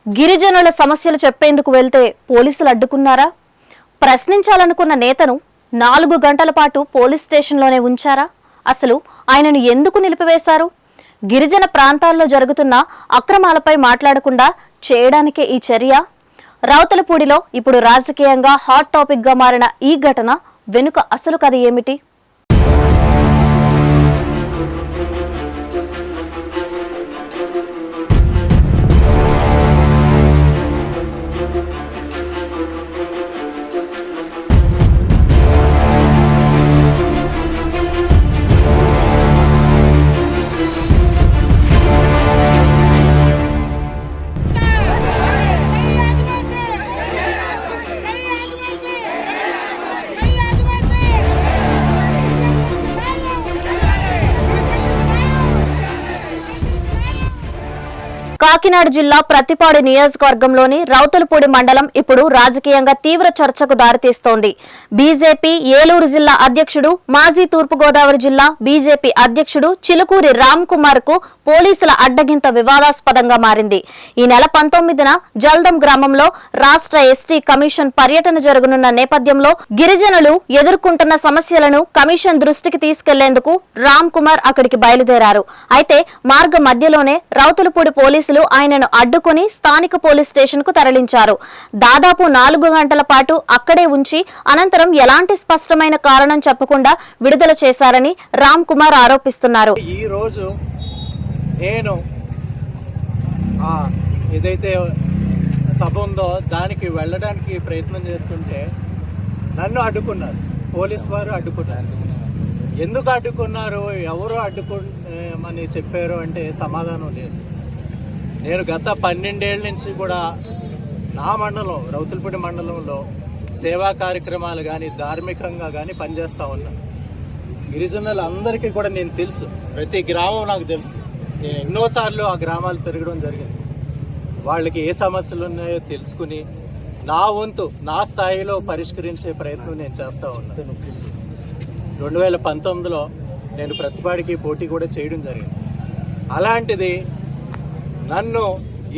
గిరిజనుల సమస్యలు చెప్పేందుకు వెళ్తే పోలీసులు అడ్డుకున్నారా? ప్రశ్నించాలనుకున్న నేతను 4 గంటల పాటు పోలీస్ స్టేషన్లోనే ఉంచారా? అసలు ఆయనను ఎందుకు నిలిపివేశారు? గిరిజన ప్రాంతాల్లో జరుగుతున్న అక్రమాలపై మాట్లాడకుండా చేయడానికే ఈ చర్య? రావుతలపూడిలో ఇప్పుడు రాజకీయంగా హాట్ టాపిక్ గా మారిన ఈ ఘటన వెనుక అసలు కథ ఏమిటి? కాకినాడ జిల్లా ప్రతిపాడు నియోజకవర్గంలోని రావుతలపూడి మండలం ఇప్పుడు రాజకీయంగా తీవ్ర చర్చకు దారితీస్తోంది. బీజేపీ ఏలూరు జిల్లా అధ్యక్షుడు, మాజీ తూర్పుగోదావరి జిల్లా బీజేపీ అధ్యక్షుడు చిలుకూరి రామ్ కుమార్ కు పోలీసుల అడ్డగింత వివాదాస్పదంగా మారింది. ఈ నెల 19న జల్దం గ్రామంలో రాష్ట్ర ఎస్టీ కమిషన్ పర్యటన జరగనున్న నేపథ్యంలో గిరిజనులు ఎదుర్కొంటున్న సమస్యలను కమిషన్ దృష్టికి తీసుకెళ్లేందుకు రామ్ కుమార్ అక్కడికి బయలుదేరారు. అయితే మార్గ మధ్యలోనే రావుతలపూడి పోలీసులు ఆయనను అడ్డుకుని స్థానిక పోలీస్ స్టేషన్ కు తరలించారు. దాదాపు 4 గంటల పాటు అక్కడే ఉంచి అనంతరం ఎలాంటి స్పష్టమైన కారణం చెప్పకుండా విడుదల చేశారని రామ్ కుమార్ ఆరోపిస్తున్నారు. ఈ రోజు నేను ఏదైతే సభ ఉందో దానికి వెళ్ళడానికి ప్రయత్నం చేస్తుంటే నన్ను అడ్డుకున్నారు, పోలీస్ వారు అడ్డుకున్నారు. ఎందుకు అడ్డుకున్నారు, ఎవరు అడ్డుకోమని చెప్పారు అంటే సమాధానం లేదు. నేను గత 12 ఏళ్ళ నుంచి కూడా నా మండలం రావుతలపూడి మండలంలో సేవా కార్యక్రమాలు కానీ ధార్మికంగా కానీ పనిచేస్తూ ఉన్నాను. గిరిజనులందరికీ కూడా నేను తెలుసు, ప్రతి గ్రామం నాకు తెలుసు. నేను ఎన్నోసార్లు ఆ గ్రామాలు తిరగడం జరిగింది. వాళ్ళకి ఏ సమస్యలు ఉన్నాయో తెలుసుకుని నా వంతు నా స్థాయిలో పరిష్కరించే ప్రయత్నం నేను చేస్తూ ఉన్నాను. 2019లో నేను ప్రతిపాడికి పోటీ కూడా చేయడం జరిగింది. అలాంటిది నన్ను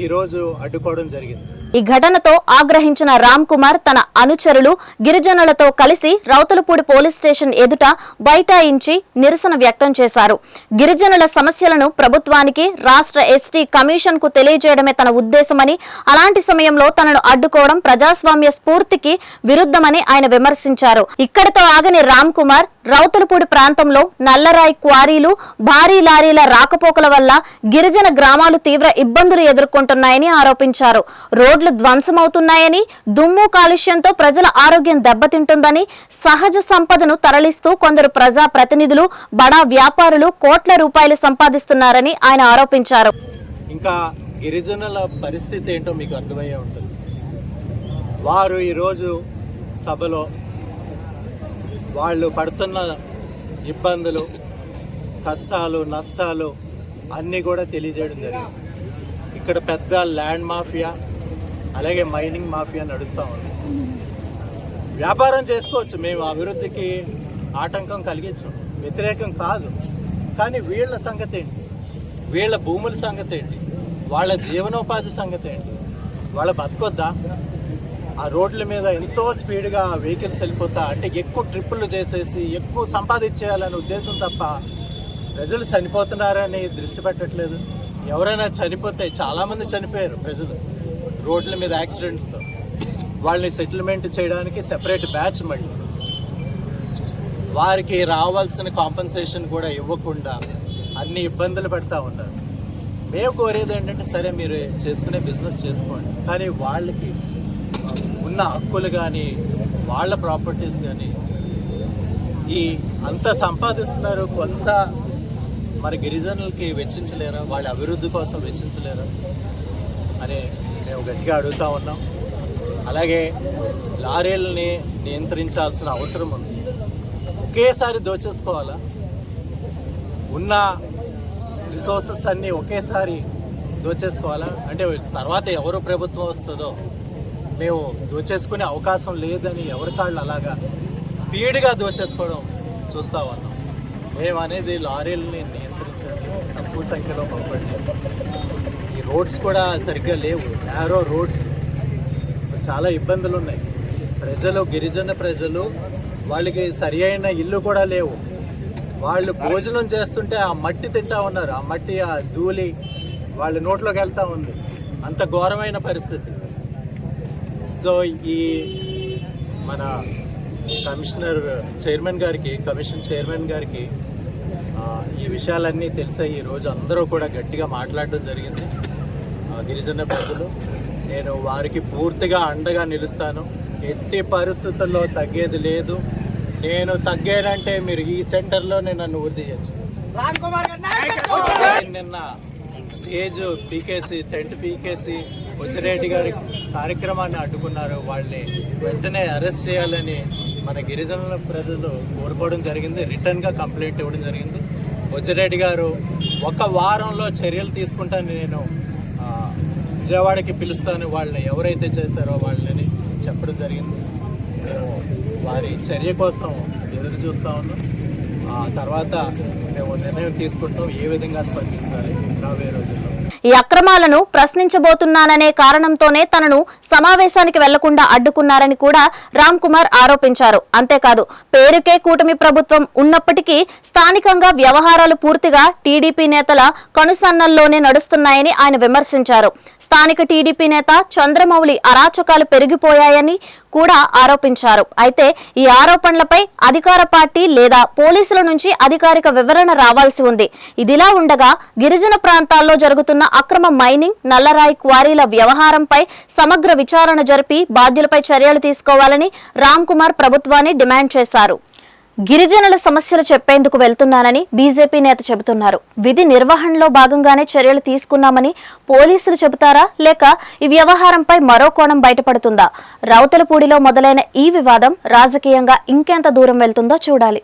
ఈరోజు అడ్డుకోవడం జరిగింది. ఈ ఘటనతో ఆగ్రహించిన రామ్ కుమార్ తన అనుచరులు గిరిజనులతో కలిసి రావుతలపూడి పోలీస్ స్టేషన్ ఎదుట బైఠాయించి నిరసన వ్యక్తం చేశారు. గిరిజనుల సమస్యలను ప్రభుత్వానికి, రాష్ట్ర ఎస్టీ కమిషన్ కు తెలియజేయడమే తన ఉద్దేశమని, అలాంటి సమయంలో తనను అడ్డుకోవడం ప్రజాస్వామ్య స్ఫూర్తికి విరుద్ధమని ఆయన విమర్శించారు. ఇక్కడితో ఆగని రామ్ కుమార్ రావుతలపూడి ప్రాంతంలో నల్లరాయి క్వారీలు, భారీ లారీల రాకపోకల వల్ల గిరిజన గ్రామాలు తీవ్ర ఇబ్బందులు ఎదుర్కొంటున్నాయని ఆరోపించారు. రోడ్లు ధ్వంసమవుతున్నాయని, దుమ్ము కాలుష్యంతో ప్రజల ఆరోగ్యం దెబ్బతింటుందని, సహజ సంపదను తరలిస్తూ కొందరు ప్రజా ప్రతినిధులు, బడా వ్యాపారులు కోట్ల రూపాయలు సంపాదిస్తున్నారని ఆయన ఆరోపించారు. ఇంకా గిరిజనుల పరిస్థితి ఏంటో మీకు అర్థమయ్యే ఉంటుంది. వారు ఈరోజు సభలో వాళ్ళు పడుతున్న ఇబ్బందులు, కష్టాలు, నష్టాలు అన్నీ కూడా తెలియజేయడం జరిగింది. ఇక్కడ పెద్ద ల్యాండ్ మాఫియా, అలాగే మైనింగ్ మాఫియా నడుస్తూ ఉంది. వ్యాపారం చేసుకోవచ్చు, మేము అభివృద్ధికి ఆటంకం కలిగించాం, వ్యతిరేకం కాదు. కానీ వీళ్ళ సంగతి ఏంటి, వీళ్ళ భూముల సంగతి ఏంటి, వాళ్ళ జీవనోపాధి సంగతి ఏంటి? వాళ్ళ బతకొద్దా? ఆ రోడ్ల మీద ఎంతో స్పీడ్గా వెహికల్స్ వెళ్ళిపోతా అంటే ఎక్కువ ట్రిప్పులు చేసేసి ఎక్కువ సంపాదించేయాలనే ఉద్దేశం తప్ప ప్రజలు చనిపోతున్నారని దృష్టి పెట్టట్లేదు. ఎవరైనా చనిపోతే, చాలామంది చనిపోయారు ప్రజలు రోడ్ల మీద యాక్సిడెంట్తో. వాళ్ళని సెటిల్మెంట్ చేయడానికి సెపరేట్ బ్యాచ్, మళ్ళీ వారికి రావాల్సిన కాంపెన్సేషన్ కూడా ఇవ్వకుండా అన్ని ఇబ్బందులు పెడతా ఉన్నారు. మేము కోరేది ఏంటంటే, సరే మీరు చేసుకునే బిజినెస్ చేసుకోండి, కానీ వాళ్ళకి ఉన్న హక్కులు కానీ వాళ్ళ ప్రాపర్టీస్ కానీ ఈ అంత సంపాదిస్తున్నారు, కొంత మన గిరిజనులకి వెచ్చించలేరా, వాళ్ళ అభివృద్ధి కోసం వెచ్చించలేరా అని మేము గట్టిగా అడుగుతూ ఉన్నాం. అలాగే లారీలని నియంత్రించాల్సిన అవసరం ఉంది. ఒకేసారి దోచేసుకోవాలా? ఉన్న రిసోర్సెస్ అన్నీ ఒకేసారి దోచేసుకోవాలా? అంటే తర్వాత ఎవరు ప్రభుత్వం వస్తుందో మేము దోచేసుకునే అవకాశం లేదని ఎవరి కాళ్ళు అలాగా స్పీడ్గా దోచేసుకోవడం చూస్తూ ఉన్నాం. మేము అనేది లారీలని నియంత్రించండి, తక్కువ సంఖ్యలో పంపండి. ఈ రోడ్స్ కూడా సరిగ్గా లేవు, నేరో రోడ్స్. చాలా ఇబ్బందులు ఉన్నాయి. ప్రజలు, గిరిజన ప్రజలు, వాళ్ళకి సరి అయిన ఇల్లు కూడా లేవు. వాళ్ళు భోజనం చేస్తుంటే ఆ మట్టి తింటా ఉన్నారు. ఆ మట్టి, ఆ ధూళి వాళ్ళ నోట్లోకి వెళ్తూ ఉంది. అంత ఘోరమైన పరిస్థితి. సో ఈ మన కమిషన్ చైర్మన్ గారికి ఈ విషయాలన్నీ తెలిసాయి. ఈరోజు అందరూ కూడా గట్టిగా మాట్లాడడం జరిగింది. గిరిజన ప్రజలు, నేను వారికి పూర్తిగా అండగా నిలుస్తాను. ఎట్టి పరిస్థితుల్లో తగ్గేది లేదు. నేను తగ్గానంటే మీరు ఈ సెంటర్లోనే నన్ను ఊరిదీయచ్చు. నిన్న స్టేజ్ పీకేసి, టెంట్ పీకేసి వచ్చిరెడ్డి గారి కార్యక్రమాన్ని అడ్డుకున్నారు. వాళ్ళని వెంటనే అరెస్ట్ చేయాలని మన గిరిజనుల ప్రజలు కోరుకోవడం జరిగింది. రిటర్న్గా కంప్లైంట్ ఇవ్వడం జరిగింది. వచ్చిరెడ్డి గారు ఒక వారంలో చర్యలు తీసుకుంటాను, నేను విజయవాడకి పిలుస్తాను వాళ్ళని, ఎవరైతే చేశారో వాళ్ళని చెప్పడం జరిగింది. మేము వారి చర్య కోసం ఎదురు చూస్తూ ఉన్నాం. తర్వాత మేము నిర్ణయం తీసుకుంటాం ఏ విధంగా స్పందించాలి రాబోయే రోజుల్లో. ఈ అక్రమాలను ప్రశ్నించబోతున్నాననే కారణంతోనే తనను సమావేశానికి వెళ్లకుండా అడ్డుకున్నారని కూడా రామ్ కుమార్ ఆరోపించారు. అంతేకాదు, పేరుకే కూటమి ప్రభుత్వం ఉన్నప్పటికీ స్థానికంగా వ్యవహారాలు పూర్తిగా టీడీపీ నేతల కనుసన్నల్లోనే నడుస్తున్నాయని ఆయన విమర్శించారు. స్థానిక టీడీపీ నేత చంద్రమౌళి అరాచకాలు పెరిగిపోయాయని కూడా ఆరోపించారు. అయితే ఈ ఆరోపణలపై అధికార పార్టీ లేదా పోలీసుల నుంచి అధికారిక వివరణ రావాల్సి ఉంది. ఇదిలా ఉండగా గిరిజన ప్రాంతాల్లో జరుగుతున్న అక్రమ మైనింగ్, నల్లరాయి క్వారీల వ్యవహారంపై సమగ్ర విచారణ జరిపి బాధ్యులపై చర్యలు తీసుకోవాలని రామ్ కుమార్ ప్రభుత్వాన్ని డిమాండ్ చేశారు. గిరిజనుల సమస్యలు చెప్పేందుకు వెళ్తున్నానని బీజేపీ నేత చెబుతున్నారు. విధి నిర్వహణలో భాగంగానే చర్యలు తీసుకున్నామని పోలీసులు చెబుతారా, లేక ఈ వ్యవహారంపై మరో కోణం బయటపడుతుందా? రౌతలపూడిలో మొదలైన ఈ వివాదం రాజకీయంగా ఇంకెంత దూరం వెళ్తుందో చూడాలి.